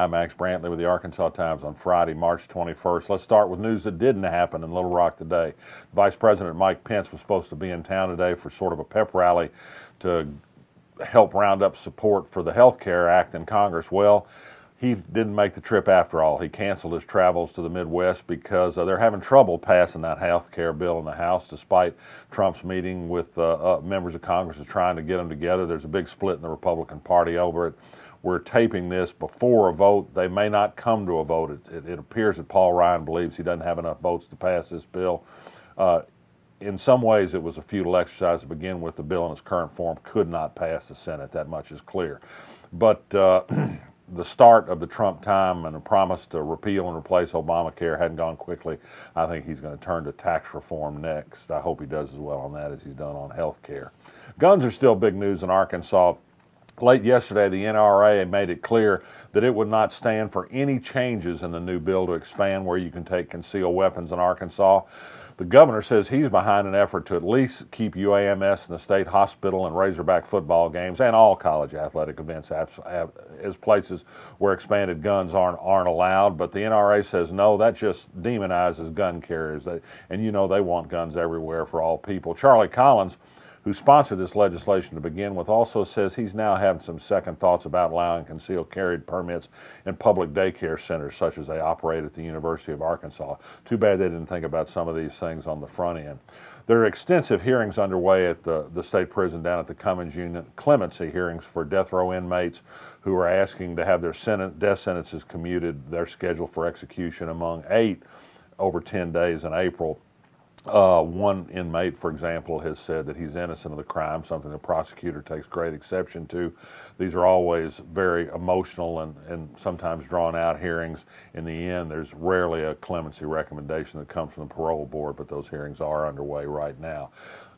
I'm Max Brantley with the Arkansas Times on Friday, March 21st. Let's start with news that didn't happen in Little Rock today. Vice President Mike Pence was supposed to be in town today for sort of a pep rally to help round up support for the Healthcare Act in Congress. Well, he didn't make the trip after all. He canceled his travels to the Midwest because they're having trouble passing that health care bill in the House, despite Trump's meeting with members of Congress is trying to get them together. There's a big split in the Republican Party over it. We're taping this before a vote. They may not come to a vote. It appears that Paul Ryan believes he doesn't have enough votes to pass this bill. In some ways, it was a futile exercise to begin with. The bill in its current form could not pass the Senate. That much is clear. But the start of the Trump time and a promise to repeal and replace Obamacare hadn't gone quickly. I think he's going to turn to tax reform next. I hope he does as well on that as he's done on health care. Guns are still big news in Arkansas. Late yesterday, the NRA made it clear that it would not stand for any changes in the new bill to expand where you can take concealed weapons in Arkansas. The governor says he's behind an effort to at least keep UAMS and the state hospital and Razorback football games and all college athletic events as places where expanded guns aren't allowed. But the NRA says no, that just demonizes gun carriers. And you know they want guns everywhere for all people. Charlie Collins, who sponsored this legislation to begin with, also says he's now having some second thoughts about allowing concealed carry permits in public daycare centers such as they operate at the University of Arkansas. Too bad they didn't think about some of these things on the front end. There are extensive hearings underway at the state prison down at the Cummins unit, clemency hearings for death row inmates who are asking to have their death sentences commuted. They're scheduled for execution among 8 over 10 days in April. One inmate, for example, has said that he's innocent of the crime, something the prosecutor takes great exception to. These are always very emotional and sometimes drawn out hearings. In the end, there's rarely a clemency recommendation that comes from the parole board, but those hearings are underway right now.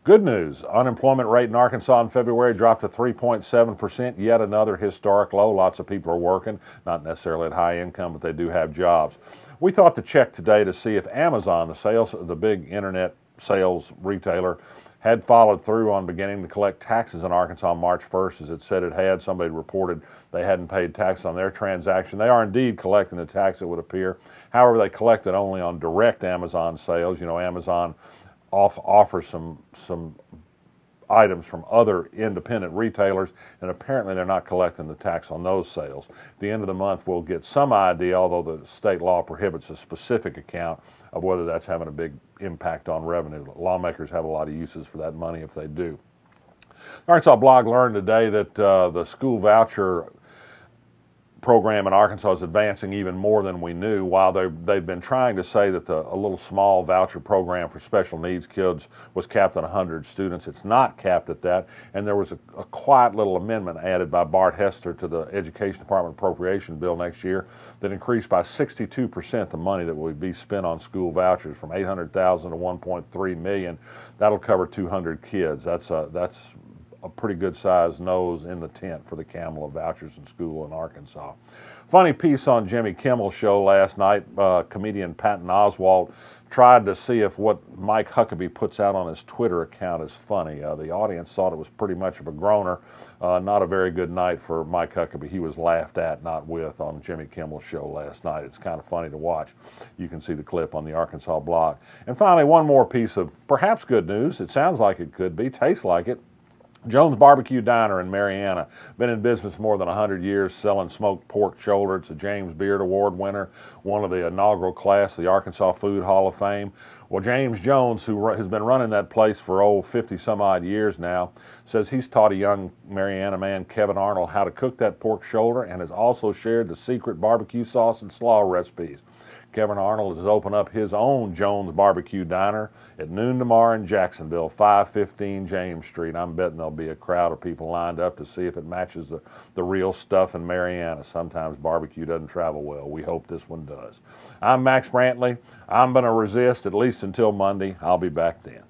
Good news, unemployment rate in Arkansas in February dropped to 3.7%, yet another historic low. Lots of people are working, not necessarily at high income, but they do have jobs. We thought to check today to see if Amazon, the big internet sales retailer, had followed through on beginning to collect taxes in Arkansas on March 1st, as it said it had. Somebody reported they hadn't paid taxes on their transaction. They are indeed collecting the tax, it would appear. However, they collect it only on direct Amazon sales. You know, Amazon offers some items from other independent retailers, and apparently they're not collecting the tax on those sales. At the end of the month, we'll get some idea, although the state law prohibits a specific account, of whether that's having a big impact on revenue. Lawmakers have a lot of uses for that money if they do. The Arkansas Blog learned today that the school voucher program in Arkansas is advancing even more than we knew. While they've been trying to say that a little small voucher program for special needs kids was capped at 100 students, it's not capped at that. And there was a quiet little amendment added by Bart Hester to the Education Department appropriation bill next year that increased by 62% the money that will be spent on school vouchers from $800,000 to $1.3 million. That'll cover 200 kids. That's a pretty good sized nose in the tent for the camel of vouchers in school in Arkansas. Funny piece on Jimmy Kimmel's show last night. Comedian Patton Oswalt tried to see if what Mike Huckabee puts out on his Twitter account is funny. The audience thought it was pretty much of a groaner. Not a very good night for Mike Huckabee. He was laughed at, not with, on Jimmy Kimmel's show last night. It's kind of funny to watch. You can see the clip on the Arkansas Blog. And finally, one more piece of perhaps good news. It sounds like it could be, tastes like it. Jones Barbecue Diner in Marianna, been in business more than 100 years, selling smoked pork shoulder. It's a James Beard Award winner, one of the inaugural class of the Arkansas Food Hall of Fame. Well, James Jones, who has been running that place for 50 some odd years now, says he's taught a young Marianna man, Kevin Arnold, how to cook that pork shoulder and has also shared the secret barbecue sauce and slaw recipes. Kevin Arnold has opened up his own Jones Barbecue Diner at noon tomorrow in Jacksonville, 515 James Street. I'm betting there'll be a crowd of people lined up to see if it matches the real stuff in Marianna. Sometimes barbecue doesn't travel well. We hope this one does. I'm Max Brantley. I'm going to resist at least until Monday. I'll be back then.